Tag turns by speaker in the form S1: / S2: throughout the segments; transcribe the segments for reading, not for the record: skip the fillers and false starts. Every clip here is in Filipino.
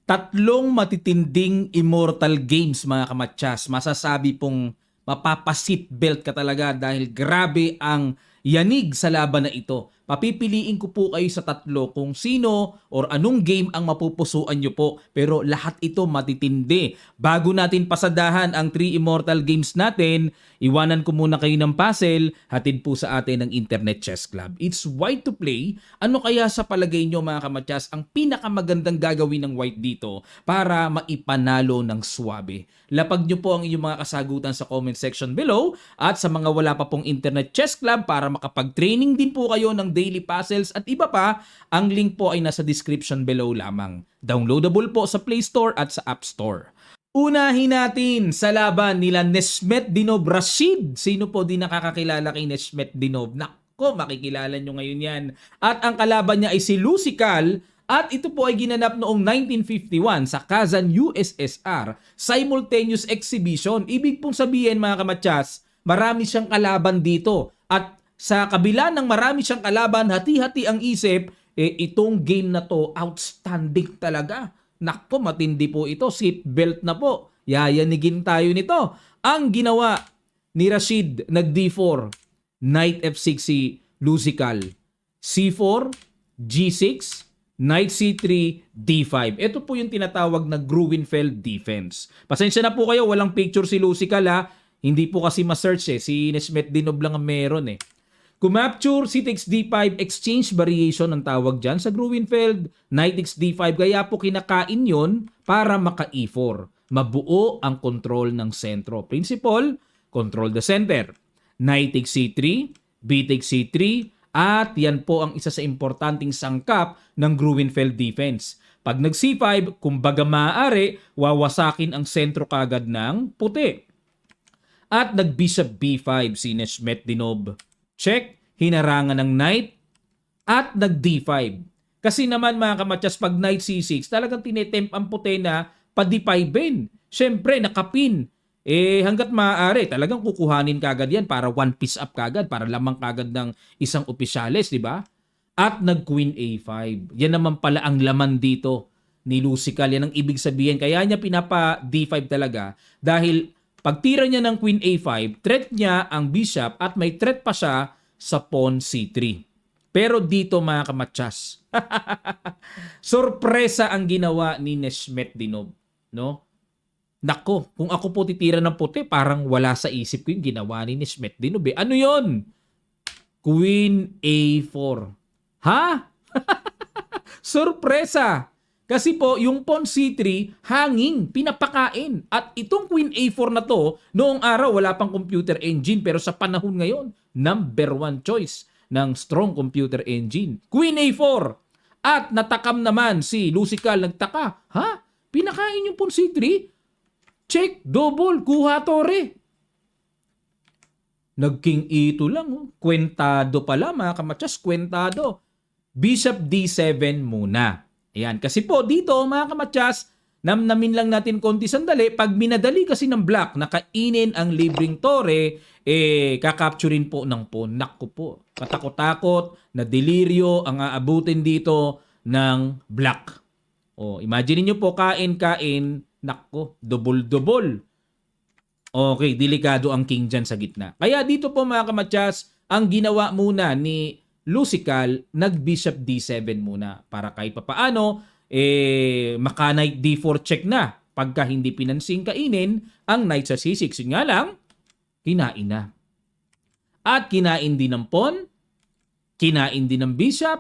S1: Tatlong matitinding immortal games mga kamatyas. Masasabi pong mapapa-seatbelt ka talaga dahil grabe ang yanig sa laban na ito. Papipiliin ko po kayo sa tatlo kung sino or anong game ang mapupusuan nyo po. Pero lahat ito matitindi. Bago natin pasadahan ang 3 immortal games natin, iwanan ko muna kayo ng puzzle, hatid po sa atin ng Internet Chess Club. It's white to play. Ano kaya sa palagay nyo mga kamatyas ang pinakamagandang gagawin ng white dito para maipanalo ng swabe? Lapag nyo po ang inyong mga kasagutan sa comment section below at sa mga wala pa pong Internet Chess Club para makapag-training din po kayo ng daily puzzles at iba pa, ang link po ay nasa description below lamang. Downloadable po sa Play Store at sa App Store. Unahin natin sa laban nila Nesmetdinov Rashid. Sino po di nakakakilala kay Nesmetdinov? Nako, makikilala nyo ngayon yan. At ang kalaban niya ay si Lucical. At ito po ay ginanap noong 1951 sa Kazan, USSR. Simultaneous exhibition. Ibig pong sabihin mga kamatyas, marami siyang kalaban dito. At sa kabila ng marami siyang kalaban, hati-hati ang isip, itong game na to, outstanding talaga. Nako, matindi po ito. Seatbelt na po. Yayanigin tayo nito. Ang ginawa ni Rashid, nag-D4. Knight F6 si Lucical. C4, G6, Knight C3, D5. Ito po yung tinatawag na Gruenfeld defense. Pasensya na po kayo, walang picture si Lucical ha. Hindi po kasi ma-search eh. Si Nesmetdinov lang ang meron eh. Kumapture, C takes D5, exchange variation ang tawag dyan sa Gruenfeld, Knight takes D5, kaya po kinakain yon para maka-E4. Mabuo ang control ng sentro. Principle, control the center. Knight takes C3, B takes C3, at yan po ang isa sa importanteng sangkap ng Gruenfeld defense. Pag nag-C5, kumbaga maaari, wawasakin ang sentro kagad ng puti. At nag-Bishop B5 si Nesmetdinov. Check, hinarangan ng knight at nag-D5. Kasi naman mga kamatyas, pag knight C6, talagang tinetempt ang puti na pa-D5-in. Siyempre, nakapin. Hanggat maaari, talagang kukuhanin kagad yan para one piece up kagad, para lamang kagad ng isang opisyales, di ba? At nag-Queen A5. Yan naman pala ang laman dito ni Lucical. Yan ang ibig sabihin. Kaya niya pinapa-D5 talaga dahil pagtira niya ng Queen A5, threat niya ang bishop at may threat pa siya sa pawn C3. Pero dito mga kamatyas, sorpresa ang ginawa ni Nesmetdinov. No? Nako, kung ako po titira ng puti, parang wala sa isip ko yung ginawa ni Nesmetdinov. Ano yon? Queen A4. Ha? Sorpresa! Kasi po, yung pawn C3, hanging, pinapakain. At itong Queen A4 na to, noong araw wala pang computer engine, pero sa panahon ngayon, number 1 choice ng strong computer engine. Queen A4. At natakam naman si Lucical, nagtaka. Ha? Pinakain yung pawn C3? Check, double, kuha tore. Nag-king E2 lang. Oh. Kwentado pala mga kamatyas, kwentado. Bishop D7 muna. Ayan, kasi po dito mga kamatyas, namnamin lang natin konti sandali. Pag minadali kasi ng black, nakainin ang libreng tore, kakapturin po ng pawn. Naku po, katakot-takot, na deliryo ang aabutin dito ng black. O, imagine niyo po, kain-kain, naku, double-double. Okay, delikado ang king dyan sa gitna. Kaya dito po mga kamatyas, ang ginawa muna ni Lucical, nag-bishop D7 muna para kahit papaano, maka-knight D4 check na. Pagka hindi pinansing kainin, ang knight sa C6. Yun nga lang, kinain na. At kinain din ng pawn, kinain din ng bishop,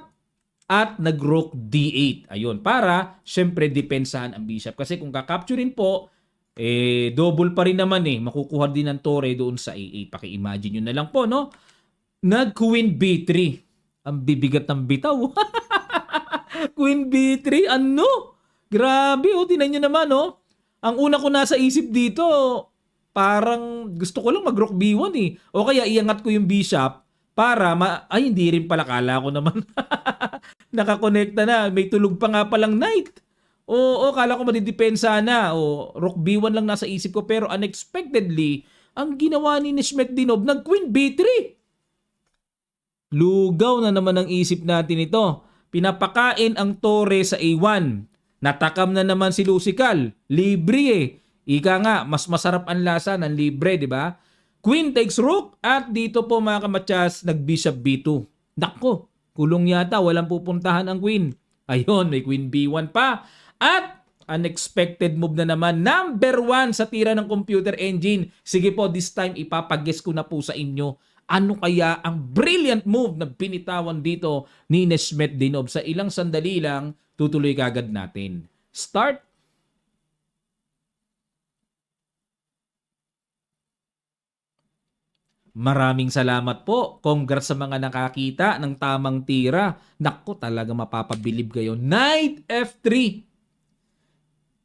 S1: at nag-rook D8. Ayun, para syempre depensahan ang bishop. Kasi kung kakapturin po, double pa rin naman makukuha din ng tore doon sa A8. Paki-imagine nyo na lang po, no? Nag-Queen B3. Ang bibigat ng bitaw. Queen B3, ano? Grabe, tinan nyo naman, Ang una ko nasa isip dito, parang gusto ko lang mag-rook B1 O kaya iangat ko yung bishop para, ay hindi rin pala, kala ko naman. Nakakonekta na, may tulog pa nga palang knight. Oo, kala ko madidepensa na. Rook B1 lang nasa isip ko, pero unexpectedly, ang ginawa ni Nesmetdinov, nag-Queen B3. Lugaw na naman ang isip natin ito. Pinapakain ang tore sa A1. Natakam na naman si Lusical. Libre eh. Ika nga, mas masarap ang lasa ng libre, di ba? Queen takes rook at dito po mga kamatsas, nag-bishop b2. Nako, kulong yata, walang pupuntahan ang queen. Ayun, may queen b1 pa. At unexpected move na naman, number 1 sa tira ng computer engine. Sige po, this time ipapag-guess ko na po sa inyo. Ano kaya ang brilliant move na binitawan dito ni Nesmet Dinob? Sa ilang sandali lang, tutuloy kagad natin. Start. Maraming salamat po. Congrats sa mga nakakita ng tamang tira. Naku, talaga mapapabilib kayo. Knight F3.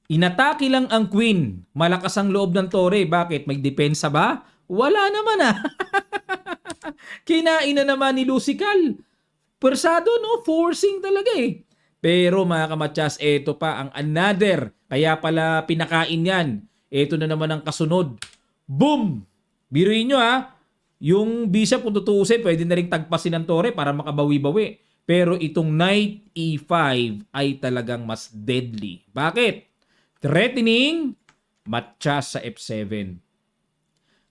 S1: Inatake lang ang queen. Malakas ang loob ng tore. Bakit? May depensa ba? Wala naman ah. Kinain na naman ni Lusical. Persado no? Forcing talaga eh. Pero mga kamatsas, eto pa ang another. Kaya pala pinakain yan. Eto na naman ang kasunod. Boom! Biruin nyo ha. Yung bishop kung tutuusin, pwede na rin tagpasin ng tore para makabawi-bawi. Pero itong knight e5 ay talagang mas deadly. Bakit? Threatening, matchas sa f7.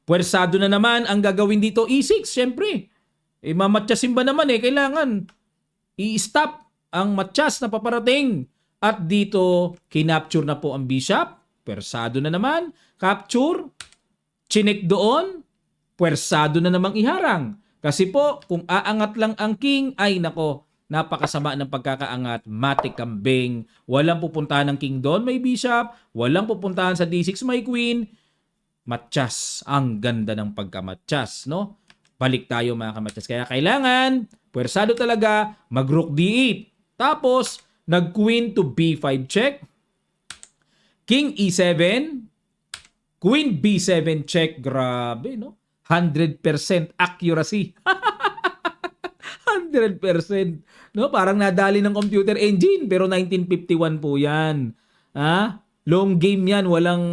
S1: Puwersado na naman ang gagawin dito e6, syempre. Eh mamatchasin ba naman eh, kailangan i-stop ang matchas na paparating. At dito, kinapture na po ang bishop. Puwersado na naman, capture, chinek doon, puwersado na namang iharang. Kasi po, kung aangat lang ang king, ay nako, napakasama ng pagkakaangat, matik kambing. Walang pupuntahan ng king doon, may bishop. Walang pupuntahan sa d6, may queen. Matchas. Ang ganda ng pagkamatchas, no? Balik tayo mga kamatchas. Kaya kailangan, puwersado talaga, mag-rook d8. Tapos, nag-queen to b5 check. King e7. Queen b7 check. Grabe, no? 100% accuracy. 100%. No, parang nadali ng computer engine pero 1951 po 'yan. Ha? Long game 'yan, walang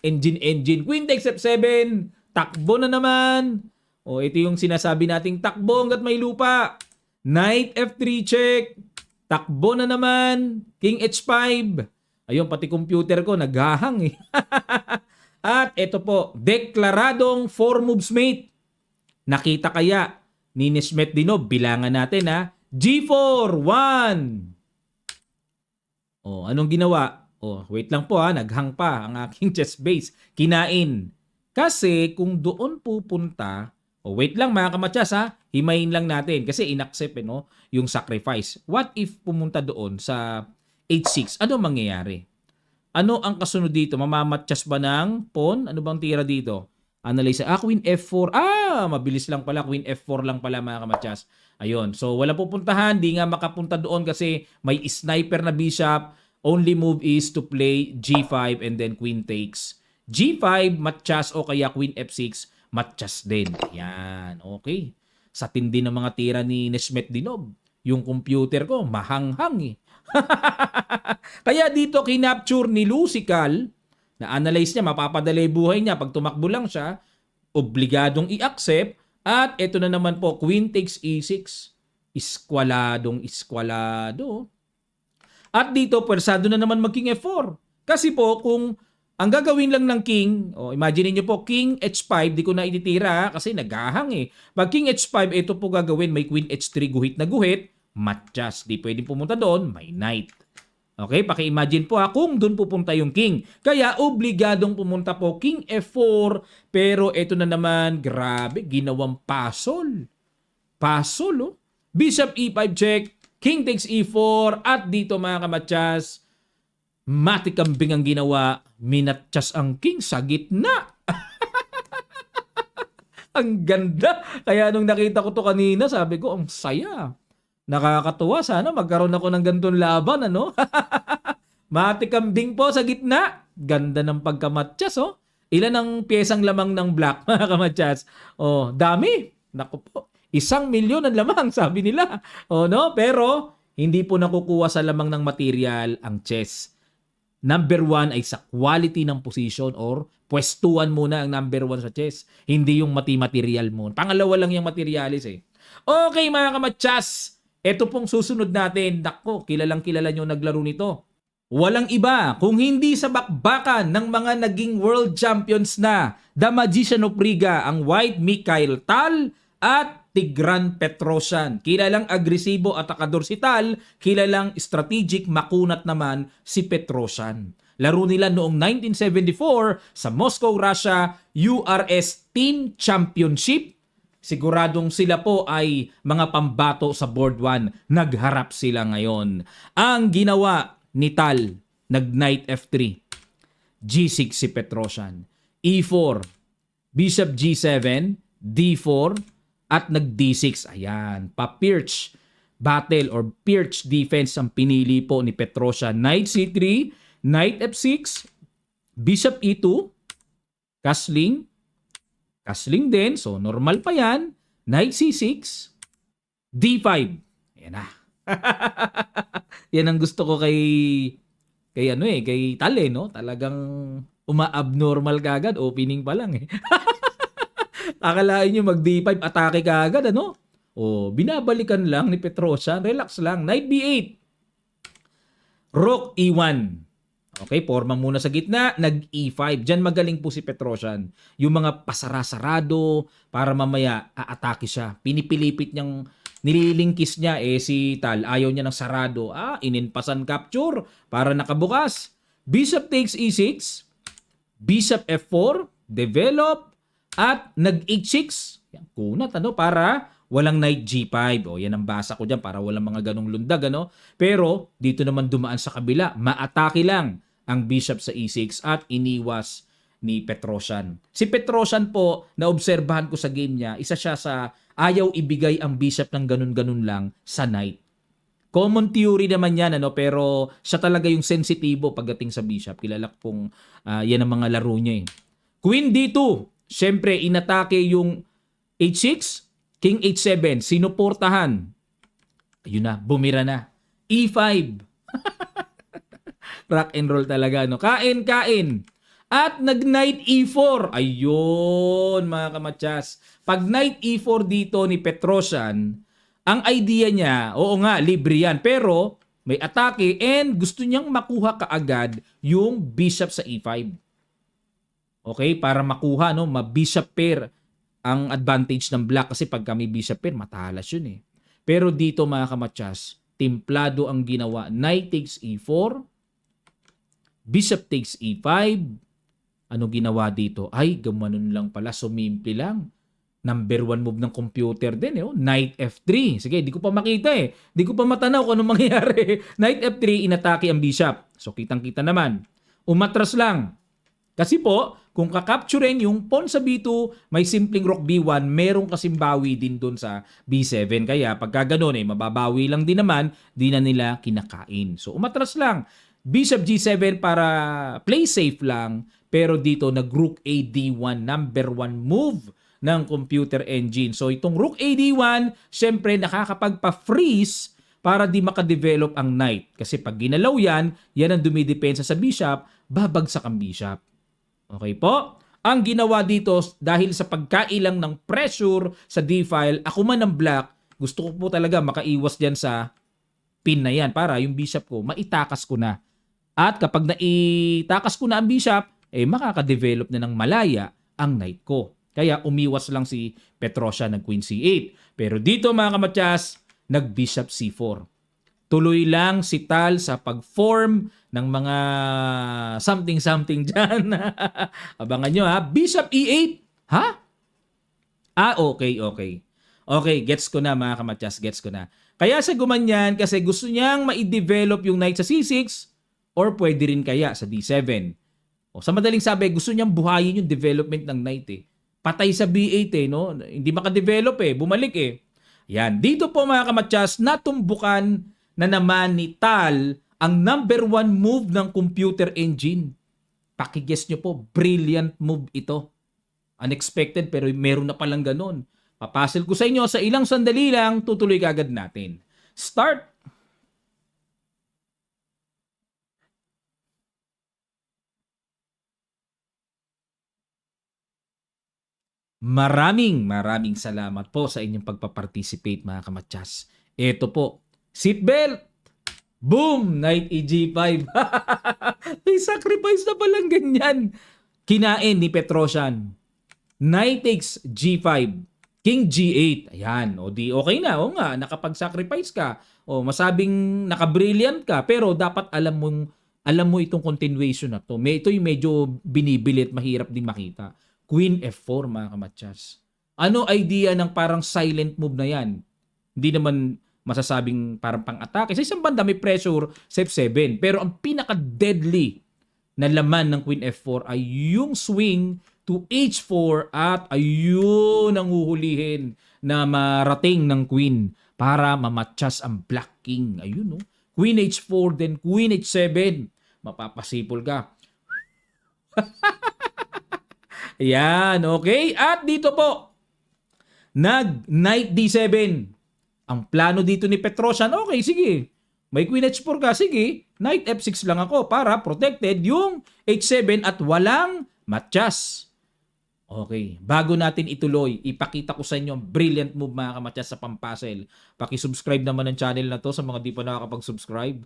S1: engine. Queen takes f7, takbo na naman. O ito yung sinasabi nating takbo hangga't may lupa. Knight f3 check. Takbo na naman. King h5. Ayun, pati computer ko naghahang eh. At ito po, deklaradong 4 moves mate. Nakita kaya ni Nesmet Dinob, bilangan natin ha. G4, 1. Oh, anong ginawa? Oh, wait lang po ha, naghang pa ang aking chess base. Kinain. Kasi kung doon pupunta, oh, wait lang mga kamatsas ha, himayin lang natin kasi inaccept no, yung sacrifice. What if pumunta doon sa h6? Ano mangyayari? Ano ang kasunod dito? Mamamatchas ba ng pawn? Ano bang tira dito? Analyze. Queen F4. Mabilis lang pala. Queen F4 lang pala mga kamatsas. Ayun. So, wala pupuntahan. Di nga makapunta doon kasi may sniper na bishop. Only move is to play G5 and then queen takes. G5, matchas o kaya queen F6, matchas din. Yan. Okay. Sa tindi ng mga tira ni Nesmet Dinob, yung computer ko, mahanghang eh. Kaya dito kinapture ni Lusical, na-analyze niya, mapapadali buhay niya. Pag tumakbo lang siya, obligadong i-accept. At ito na naman po, queen takes e6. Iskwalado. At dito, pwersado na naman mag-king f4. Kasi po, kung ang gagawin lang ng king, imagine niyo po, king h5, di ko na ititira kasi naghahang eh. Pag king h5, ito po gagawin, may queen h3, guhit na guhit, matchas. Di pwedeng pumunta doon, may knight. Okay, paki-imagine po kung doon pupunta yung king. Kaya obligadong pumunta po king f4. Pero ito na naman, grabe, ginawang pasol. Pasol, oh. Bishop e5 check, king takes e4. At dito mga kamatsas, matikambing ang ginawa. Minatchas ang king sa gitna. Ang ganda. Kaya nung nakita ko to kanina, sabi ko, ang saya. Nakakatuwa. Sana magkaroon ako ng ganitong laban, ano? Matikambing po sa gitna. Ganda ng pagkamatchas, oh. Ilan ang piyesang lamang ng black, mga kamatsas? Oh, dami. Naku po. 1,000,000 ang lamang, sabi nila. Oh, no? Pero, hindi po nakukuha sa lamang ng material ang chess. Number 1 ay sa quality ng position or pwestuhan muna ang number 1 sa chess. Hindi yung material mo. Pangalawa lang yung materialis eh. Okay mga kamatsas, ito pong susunod natin. Nako, kilalang kilala nyo naglaro nito. Walang iba kung hindi sa bakbakan ng mga naging world champions na The Magician of Riga, ang White Mikhail Tal at Tigran Petrosyan. Kilalang agresibo at atakador si Tal, kilalang strategic makunat naman si Petrosyan. Laro nila noong 1974 sa Moscow, Russia, URS Team Championship. Siguradong sila po ay mga pambato sa board 1. Nagharap sila ngayon. Ang ginawa ni Tal, nag-knight F3. G6 si Petrosyan. E4. Bishop G7. D4. At nag-D6. Ayan. Pa-Pirch battle or Pirch defense ang pinili po ni Petrosyan. Knight C3. Knight F6. Bishop E2. Castling. Castling din. So, normal pa yan. Knight C6. D5. Ayan na. Yan ang gusto ko kay Tal no? Talagang uma-abnormal kagad. Opening pa lang eh. Akalain nyo mag D5 atake kagad ano? O, binabalikan lang ni Petrosyan. Relax lang. Knight B8. Rook E1. Okay, forma muna sa gitna, nag-E5. Diyan magaling po si Petrosyan. Yung mga pasarasarado para mamaya aatake siya. Pinipilipit niyang nililingkis niya si Tal. Ayaw niya ng sarado. Ininpasan capture para nakabukas. Bishop takes E6. Bishop F4. Develop. At nag-H6. Yan, kunat para walang knight G5. Yan ang basa ko dyan para walang mga ganong lundag. Pero dito naman dumaan sa kabila. Maatake lang ang bishop sa E6 at iniwas ni Petrosyan. Si Petrosyan po, naobserbahan ko sa game niya, isa siya sa ayaw ibigay ang bishop ng ganun-ganun lang sa knight. Common theory naman yan, pero siya talaga yung sensitibo pagdating sa bishop. Kilala pong yan ang mga laro niya eh. Queen D2. Siyempre, inatake yung H6, King H7. Sinuportahan. Ayun na, bumira na. E5. Rock and roll talaga, Kain. At nag-knight E4. Ayun, mga kamatsas. Pag knight E4 dito ni Petrosyan, ang idea niya, oo nga, libre yan. Pero may atake and gusto niyang makuha kaagad yung bishop sa E5. Okay, para makuha, ma-bishop pair ang advantage ng black kasi pag may bishop pair, matalas yun eh. Pero dito, mga kamatsas, timplado ang ginawa. Knight takes E4. Bishop takes E5. Ano ginawa dito? Ay, gumanon lang pala. Sumimple lang. Number 1 move ng computer din. Knight F3. Sige, di ko pa makita eh. Di ko pa matanaw kung anong mangyayari. Knight F3, inatake ang bishop. So, kitang-kita naman. Umatras lang. Kasi po, kung kakapturin yung pawn sa B2, may simpleng rook B1, merong kasimbawi din dun sa B7. Kaya pagka ganun mababawi lang din naman, di na nila kinakain. So, umatras lang. Bishop G7 para play safe lang, pero dito nag-Rook A D1, number 1 move ng computer engine. So itong Rook A D1, syempre nakakapagpa-freeze para di makadevelop ang knight. Kasi pag ginalaw yan ang dumidepensa sa bishop, babagsak ang bishop. Okay po? Ang ginawa dito, dahil sa pagkailang ng pressure sa D-file, ako man ng black, gusto ko po talaga makaiwas dyan sa pin na yan para yung bishop ko, maitakas ko na. At kapag naitakas ko na ang bishop, makaka-develop na ng malaya ang knight ko. Kaya umiwas lang si Petrosyan ng Queen C8. Pero dito mga kamatyas, nag-Bishop C4. Tuloy lang si Tal sa pag-form ng mga something-something dyan. Abangan nyo Bishop E8. Ha? Okay. Okay, gets ko na mga kamatyas, gets ko na. Kaya sa gumanyan kasi gusto niyang ma-develop yung knight sa C6 or pwede rin kaya sa D7. Sa madaling sabi, gusto niyang buhayin yung development ng knight Patay sa B8 Hindi makadevelop bumalik Yan. Dito po mga kamatyas, natumbukan na naman ni Tal ang number 1 move ng computer engine. Pakiguess nyo po, brilliant move ito. Unexpected pero meron na palang ganun. Papasil ko sa inyo sa ilang sandali lang, tutuloy kagad natin. Start! Maraming salamat po sa inyong pagpaparticipate mga kamatyas. Ito po, seatbelt! Boom! Knight EG5. May sacrifice na palang ganyan. Kinain ni Petrosian. Knight takes G5. King G8. Ayan. O di okay na. O nga, nakapag-sacrifice ka. O masabing nakabrilliant ka. Pero dapat alam mo itong continuation na to. Ito yung medyo binibilit, mahirap din makita. Queen F4, mga kamatsas. Ano idea ng parang silent move na yan? Hindi naman masasabing parang pang-atake. Sa isang banda may pressure sa F7. Pero ang pinaka-deadly na laman ng Queen F4 ay yung swing to H4 at ayun ang uhulihin na marating ng Queen para mamatchas ang Black King. Ayun, no? Queen H4, then Queen H7. Mapapasipol ka. Ayan, okay? At dito po, nag-Knight D7. Ang plano dito ni Petrosian, okay, sige. May Queen H4 ka, sige. Knight F6 lang ako para protected yung H7 at walang matchas. Okay, bago natin ituloy, ipakita ko sa inyo ang brilliant move mga kamatsas sa pampasel. Paki-subscribe naman ng channel na to sa mga di pa nakakapag-subscribe.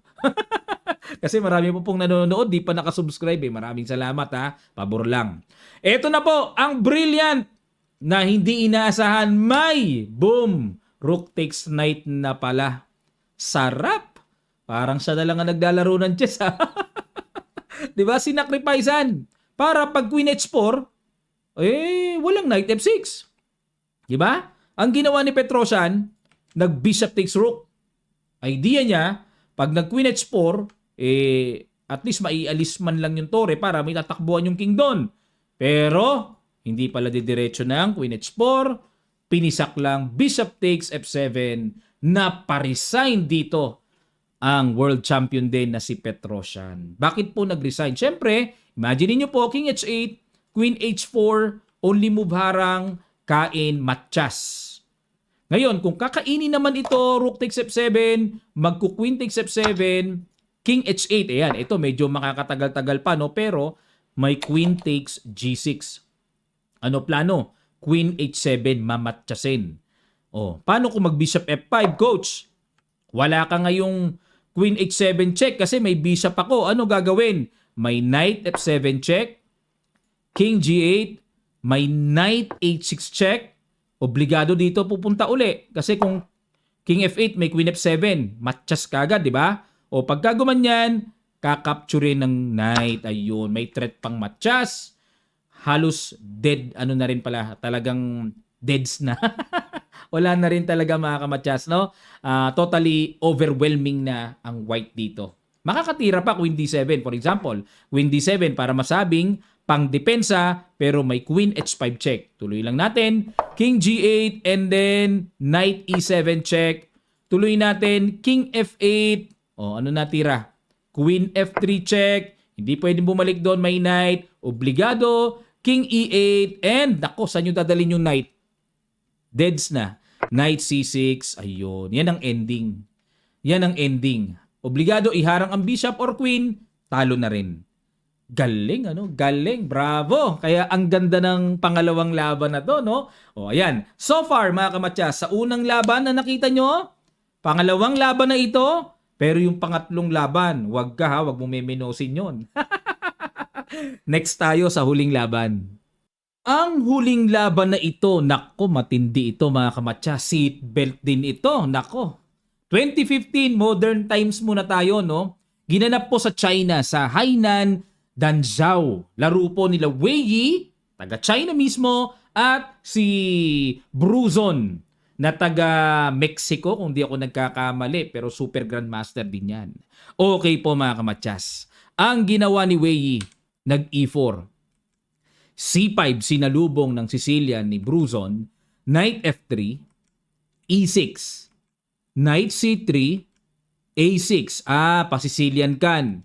S1: Kasi marami po pong nanonood, di pa nakasubscribe eh. Maraming salamat ha, pabor lang. Ito na po, ang brilliant na hindi inaasahan. May boom! Rook takes knight na pala. Sarap! Parang siya na lang ang naglalaro ng chess ha. Diba? Sinacrificean. Para pag Queen H4, walang Knight F6. Diba? Ang ginawa ni Petrosian, nag-Bishop takes Rook. Idea niya, pag nag-Queen H4, at least maialis man lang yung tore para may tatakbuhan yung king doon. Pero, hindi pala didiretso ng Queen H4, pinisak lang, Bishop takes F7, na pa-resign dito ang world champion din na si Petrosian. Bakit po nag-resign? Siyempre, imagine niyo po, King H8, Queen H4, only move harang, kain, matchas. Ngayon, kung kakainin naman ito, Rook takes F7, magku-Queen takes F7, King H8, ayan, ito medyo makakatagal-tagal pa, no? Pero may Queen takes G6. Ano plano? Queen H7, mamatchasin. Paano kung mag-Bishop F5, coach? Wala ka ngayong Queen H7 check kasi may Bishop ako. Ano gagawin? May Knight F7 check, King G8, may Knight H6 check, obligado dito pupunta uli. Kasi kung King F8, may Queen F7, matchas ka agad, di ba? O pagka gumanyan, kakapturin ng Knight. Ayun, may threat pang matchas. Halos dead, ano na rin pala, talagang deads na. Wala na rin talaga mga kamatsas, no? Totally overwhelming na ang white dito. Makakatira pa Queen D7, for example. Queen D7 para masabing pang depensa pero may Queen H5 check. Tuloy lang natin. King G8 and then Knight E7 check. Tuloy natin King F8. Ano natira? Queen F3 check. Hindi pwedeng bumalik doon, may Knight. Obligado. King E8 and nako, saan nyo dadalhin yung Knight? Deads na. Knight C6. Ayun. Yan ang ending. Yan ang ending. Obligado iharang ang bishop or queen. Talo na rin. Galing, ano? Galing. Bravo. Kaya ang ganda ng pangalawang laban na to, no? Ayan. So far, mga kamatsas, sa unang laban na nakita nyo, pangalawang laban na ito, pero yung pangatlong laban, wag ka ha, wag mo memenosin yun. Next tayo sa huling laban. Ang huling laban na ito, nako, matindi ito mga kamatsas. Seatbelt din ito, nako. 2015, modern times muna tayo, no? Ginanap po sa China, sa Hainan, Danzhou. Laro po nila Wei Yi, taga China mismo, at si Bruzon, na taga Mexico, kung di ako nagkakamali, pero super grandmaster din yan. Okay po mga kamatsas. Ang ginawa ni Wei Yi, nag-E4. C5, sinalubong ng Sicilian ni Bruzon, Knight F3, E6, Knight C3, A6. Pa-Sicilian kan.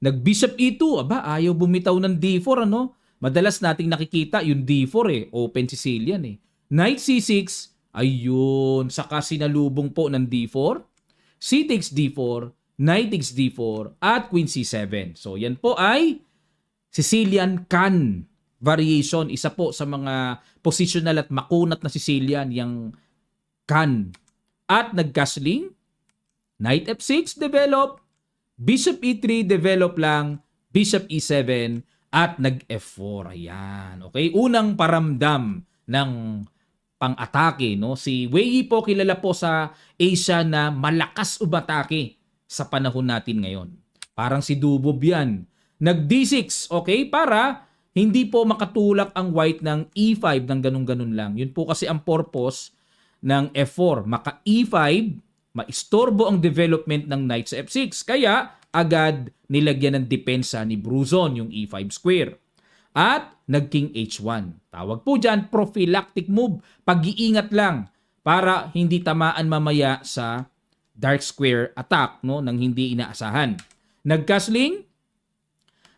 S1: Nag-Bishop E2. Aba, ayaw bumitaw ng D4, ano? Madalas nating nakikita yung D4 open Sicilian Knight C6, ayun. Saka sinalubong po ng D4. C takes D4, Knight takes D4, at Queen C7. So, yan po ay Sicilian kan variation. Isa po sa mga positional at makunat na Sicilian, yung kan. At nag-castling, Knight F6 develop, Bishop E3, develop lang. Bishop E7 at nag-F4. Ayan. Okay? Unang paramdam ng pang-atake. No? Si Wei Yi po kilala po sa Asia na malakas umatake sa panahon natin ngayon. Parang si Dubob yan. Nag-D6, okay? Para hindi po makatulak ang white ng E5 ng ganun-ganun lang. Yun po kasi ang purpose ng F4. Maka E5, maistorbo ang development ng knight sa F6. Kaya agad nilagyan ng depensa ni Bruzon yung E5 square. At nag-king H1. Tawag po dyan, prophylactic move. Pag-iingat lang para hindi tamaan mamaya sa dark square attack no, nang hindi inaasahan. Nag-castling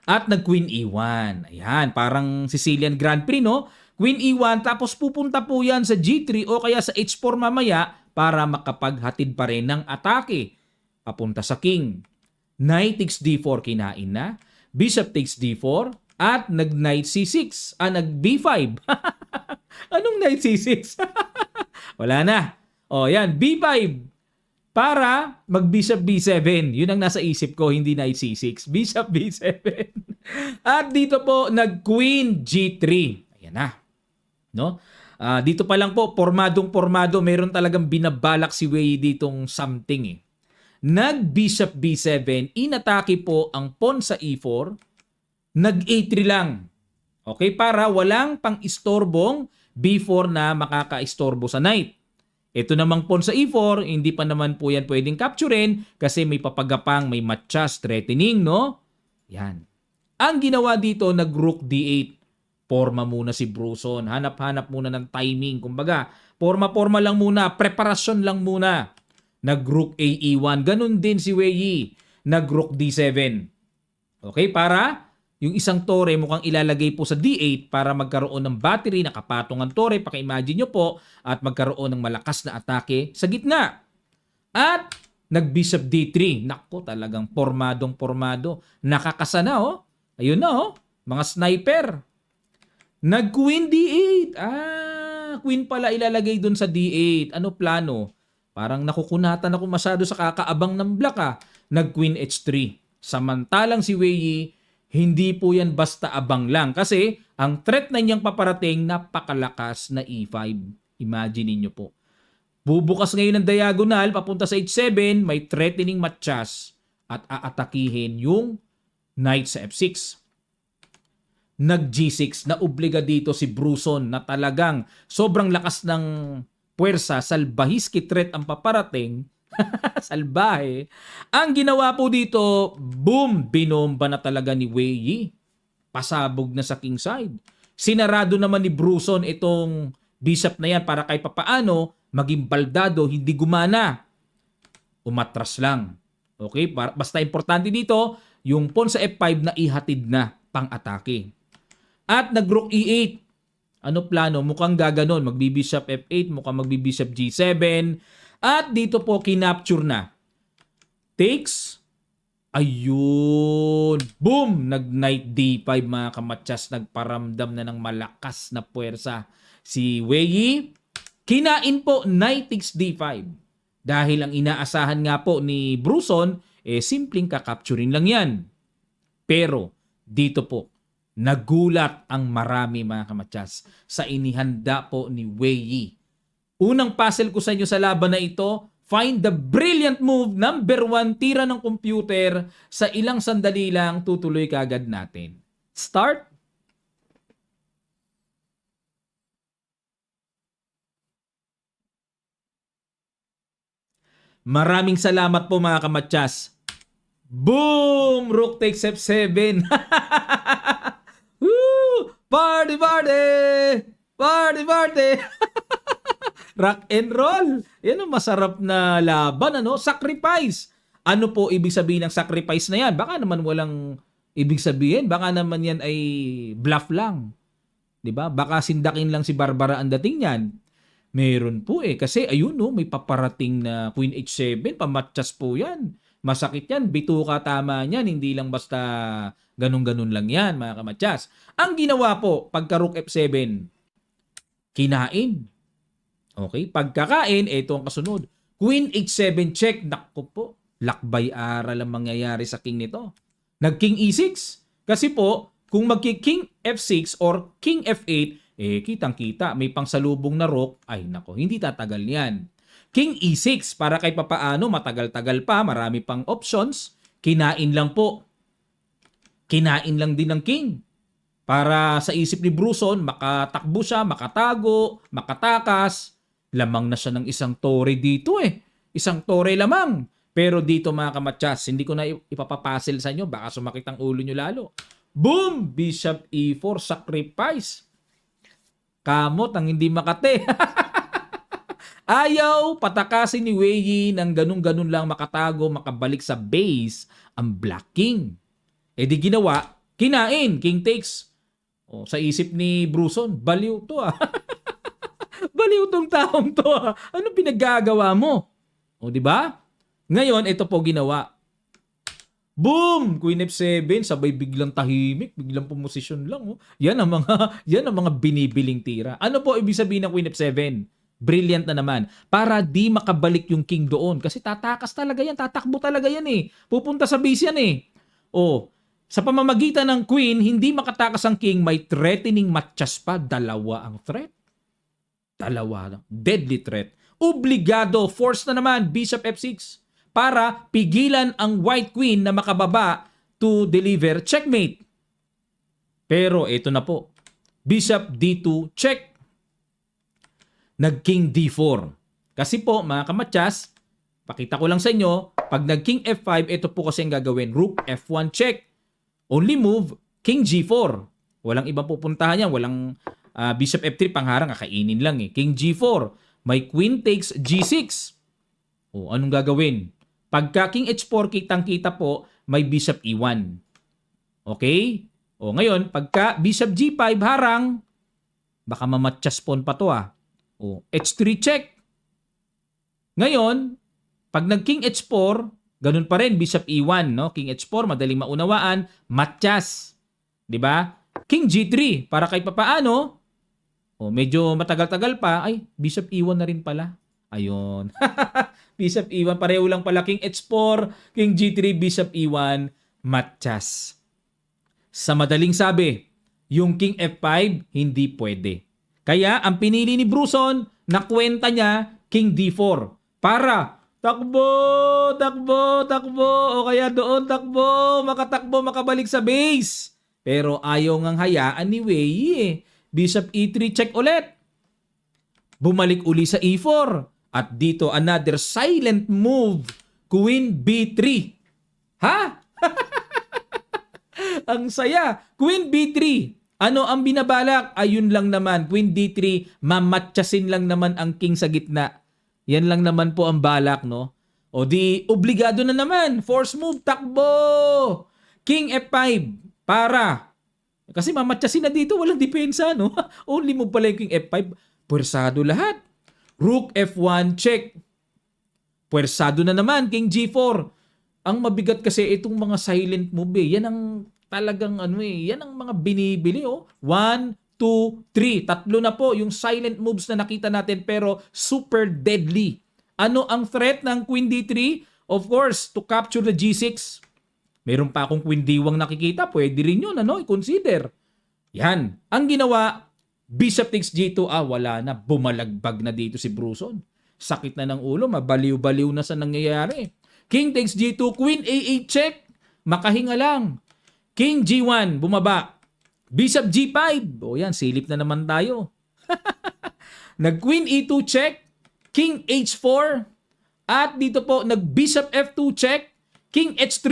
S1: at nag-queen E1. Ayan, parang Sicilian Grand Prix, no? Queen E1, tapos pupunta po yan sa G3 o kaya sa H4 mamaya para makapaghatid pa rin ng atake. Papunta sa king. Knight takes D4, kinain na. Bishop takes D4 at nag-knight C6. Nag-B5. Anong knight C6? Wala na. O, yan. B5. Para mag-bishop B7. Yun ang nasa isip ko, hindi knight C6. Bishop B7. At dito po, nag-queen G3. Ayan na. No? Dito pa lang po, pormadong-pormado. Meron talagang binabalak si Wei ditong something eh. Nag-bishop B7, inatake po ang pawn sa E4, nag-A3 lang. Okay, para walang pang-istorbong B4 na makaka-istorbo sa knight. Ito namang pawn sa E4, hindi pa naman po yan pwedeng capturein kasi may papagapang, may matchas, threatening, no? Yan. Ang ginawa dito, nag-rook D8. Forma muna si Bruzon. Hanap-hanap muna ng timing. Kumbaga, forma-forma lang muna, preparasyon lang muna. Nag-rook AE1. Ganun din si Wei Yi. Nag-rook D7. Okay, para yung isang tore mukhang ilalagay po sa D8 para magkaroon ng battery, nakapatong ang tore, paka-imagine nyo po, at magkaroon ng malakas na atake sa gitna. At nag-bishop D3. Nako, talagang pormadong-pormado. Nakakasana, oh. Ayun na, oh. Mga sniper. Nag-queen D8. Queen pala ilalagay dun sa D8. Ano plano? Parang nakukunatan ako masyado sa kakaabang ng black Nag-queen H3. Samantalang si Wei Yi, hindi po yan basta abang lang. Kasi ang threat na niyang paparating, napakalakas na E5. Imagine niyo po. Bubukas ngayon ng diagonal, papunta sa H7, may threatening matchas at aatakihin yung knight sa F6. Nag-G6 na obliga dito si Bruzon na talagang sobrang lakas ng puwersa, salbahiski threat ang paparating. Salbahe. Ang ginawa po dito, boom, binomba na talaga ni Wei Yi. Pasabog na sa king side. Sinarado naman ni Bruzon itong bishop na yan para kahit papaano maging baldado, hindi gumana. Umatras lang. Okay? Basta importante dito, yung pawn sa F5 na ihatid na pang-atake. At nag-rook E8. Ano plano? Mukhang gaganon. Magbi-bishop F8, mukhang magbi-bishop G7. At dito po kinapture na. Takes. Ayun. Boom! Nag-knight D5 mga kamatsas. Nagparamdam na ng malakas na puwersa. Si Wei Yi, kinain po knight takes D5. Dahil ang inaasahan nga po ni Bruzon, simpleng kakapturin lang yan. Pero dito po, nagulat ang marami mga kamatsas sa inihanda po ni Wei Yi. Unang puzzle ko sa inyo sa laban na ito, find the brilliant move, number 1, tira ng computer. Sa ilang sandali lang, tutuloy kagad natin. Start. Maraming salamat po mga kamatsas. Boom! Rook takes F7. Woo! Party, party! Party, party! Rock and roll. Yan ang masarap na laban, ano? Sacrifice. Ano po ibig sabihin ng sacrifice na yan? Baka naman walang ibig sabihin. Baka naman yan ay bluff lang. 'Di ba? Baka sindakin lang si Barbara ang dating niyan. Meron po kasi ayun no, may paparating na Queen H7, pamatchas po yan. Masakit yan, bituka tama niyan, hindi lang basta ganun-ganun lang yan mga kamatchas. Ang ginawa po, pagka Rook F7, kinain. Okay, pagkakain, ito ang kasunod. Queen H7 check, nakko po. Lakbay aral ang mangyayari sa king nito. Nag-king e6. Kasi po, kung magki-king f6 or king f8, kitang-kita, may pangsalubong na rook, ay nako, hindi tatagal yan. King e6, para kay papaano, matagal-tagal pa, marami pang options, kinain lang po. Kinain lang din ng king. Para sa isip ni Bruson, makatakbo siya, makatago, makatakas. Lamang na siya ng isang tore dito Isang tore lamang. Pero dito mga kamatsas, hindi ko na ipapapasil sa inyo. Baka sumakit ang ulo nyo lalo. Boom! Bishop e4, sacrifice. Kamot ang hindi makate. Ayaw patakasin ni Wei Yi ng ganun-ganun lang makatago, makabalik sa base ang Black King. Di ginawa, kinain, king takes. Sa isip ni Bruson, baliw to Baliw tong taong to Ano pinaggagawa mo? Di ba? Ngayon, ito po ginawa. Boom! Queen F7, sabay biglang tahimik, biglang pumosisyon lang. Yan ang mga binibiling tira. Ano po ibig sabihin ng Queen F7? Brilliant na naman. Para di makabalik yung king doon. Kasi tatakas talaga yan, tatakbo talaga yan Pupunta sa base yan sa pamamagitan ng queen, hindi makatakas ang king, may threatening matches pa. Dalawa ang threat. Dalawa. Deadly threat. Obligado, force na naman, bishop f6 para pigilan ang white queen na makababa to deliver checkmate. Pero ito na po. Bishop d2 check. Nag-king d4. Kasi po, mga kamatsas, pakita ko lang sa inyo, pag nag-king f5, ito po kasi ang gagawin. Rook f1 check. Only move, king g4. Walang ibang pupuntahan yan. Walang bishop f3, pangharang, kakainin lang King g4. May queen takes g6. Anong gagawin? Pagka king h4, kitang-kita po, may bishop e1. Okay? Ngayon, pagka bishop g5, harang, baka mamatchas pawn pa to h3 check. Ngayon, pag nag-king h4, ganun pa rin, bishop e1, no? King h4, madaling maunawaan, matchas. 'Di ba? King g3, para kay papaano, medyo matagal-tagal pa, ay, bishop e1 na rin pala. Ayun. Bishop e1, pareho lang pala, king h4, king g3, bishop e1, matchas. Sa madaling sabi, yung king f5, hindi pwede. Kaya, ang pinili ni Bruson, nakwenta niya, king d4, para takbo, takbo, takbo, o kaya doon takbo, makatakbo, makabalik sa base. Pero ayaw ngang hayaan ni Wei Yi Bishop e3 check ulit. Bumalik uli sa e4. At dito another silent move, Queen b3. Ha? Ang saya. Queen b3. Ano ang binabalak? Ayun lang naman. Queen d3, mamatchasin lang naman ang king sa gitna. Yan lang naman po ang balak, no? Di, obligado na naman. Force move, takbo! King f5, para. Kasi mamatchasin na dito, walang depensa, no? Only move pala yung king f5. Puwersado lahat. Rook f1, check. Puwersado na naman, king g4. Ang mabigat kasi itong mga silent move Yan ang talagang yan ang mga binibili 1, 2, 3. Tatlo na po yung silent moves na nakita natin pero super deadly. Ano ang threat ng Queen D3? Of course, to capture the G6. Meron pa akong Queen D1 nakikita. Pwede rin yun, i-consider. Yan. Ang ginawa, Bishop takes G2. Wala na. Bumalagbag na dito si Bruson. Sakit na ng ulo. Mabaliw-baliw na sa nangyayari. King takes G2. Queen A8 check. Makahinga lang. King G1. Bumaba. Bishop G5. Yan, silip na naman tayo. Nag-Queen E2 check. King H4. At dito po, nag-Bishop F2 check. King H3.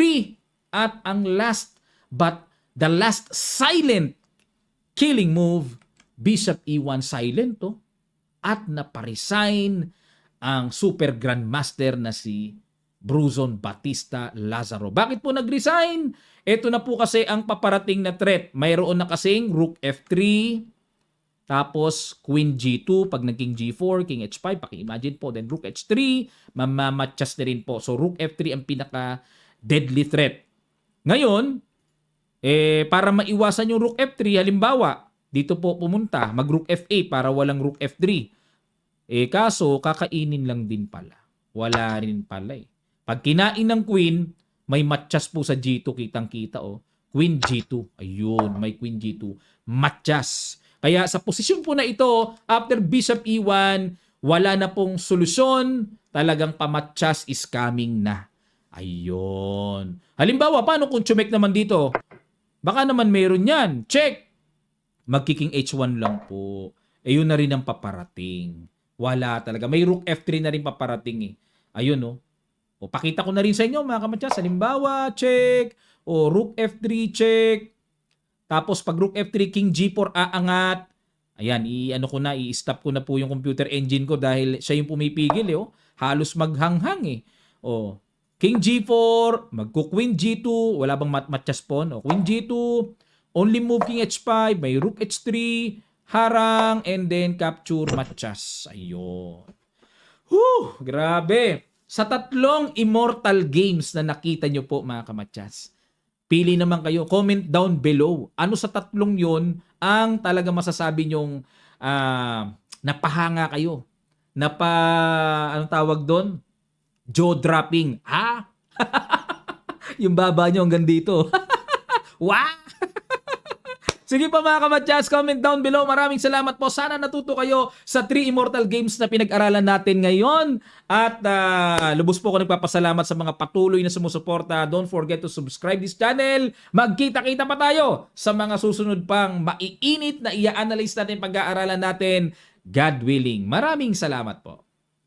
S1: At ang last, but the last silent killing move, Bishop E1 silent At naparesign ang Super Grandmaster na si Bruson Batista Lazaro. Bakit po nag-resign? Ito na po kasi ang paparating na threat. Mayroon na kasing Rook F3, tapos Queen G2, pag naging G4, King H5, paki-imagine po, then Rook H3, mamamatchas na rin po. So Rook F3 ang pinaka-deadly threat. Ngayon, para maiwasan yung Rook F3, halimbawa, dito po pumunta, mag-Rook F8 para walang Rook F3. Kaso, kakainin lang din pala. Wala rin pala Pag kinain ng queen, may matchas po sa G2, kitang-kita oh. Queen G2. Ayun, may Queen G2. Matchas. Kaya sa posisyon po na ito, after Bishop E1, wala na pong solusyon. Talagang pamatchas is coming na. Ayun. Halimbawa, paano kung chumek naman dito? Baka naman meron yan. Check! Magkiking H1 lang po. Eh yun na rin ang paparating. Wala talaga. May Rook F3 na rin paparating eh. Ayun oh. O pakita ko na rin sa inyo mga kamatsas. Halimbawa, check. O Rook F3, check. Tapos pag Rook F3, King G4 aangat. Ayan, i-ano ko na, i-stop ko na po yung computer engine ko dahil siya yung pumipigil eh. Oh. Halos maghanghang eh. O King G4, magko-Queen G2, wala bang matchas pawn? O Queen G2, only move King H5, may Rook H3, harang, and then capture matchas. Ayun. Grabe. Sa tatlong immortal games na nakita nyo po mga kamatsas, pili naman kayo. Comment down below. Ano sa tatlong yon ang talaga masasabi nyong napahanga kayo? Anong tawag doon? Jaw-dropping. Ha? Yung baba nyo hanggang dito. Wow! Sige pa mga kamatsas, comment down below. Maraming salamat po. Sana natuto kayo sa 3 Immortal Games na pinag-aralan natin ngayon. At lubos po ako nagpapasalamat sa mga patuloy na sumusuporta. Don't forget to subscribe this channel. Magkita-kita pa tayo sa mga susunod pang maiinit na i-analyze natin, pag-aaralan natin. God willing. Maraming salamat po.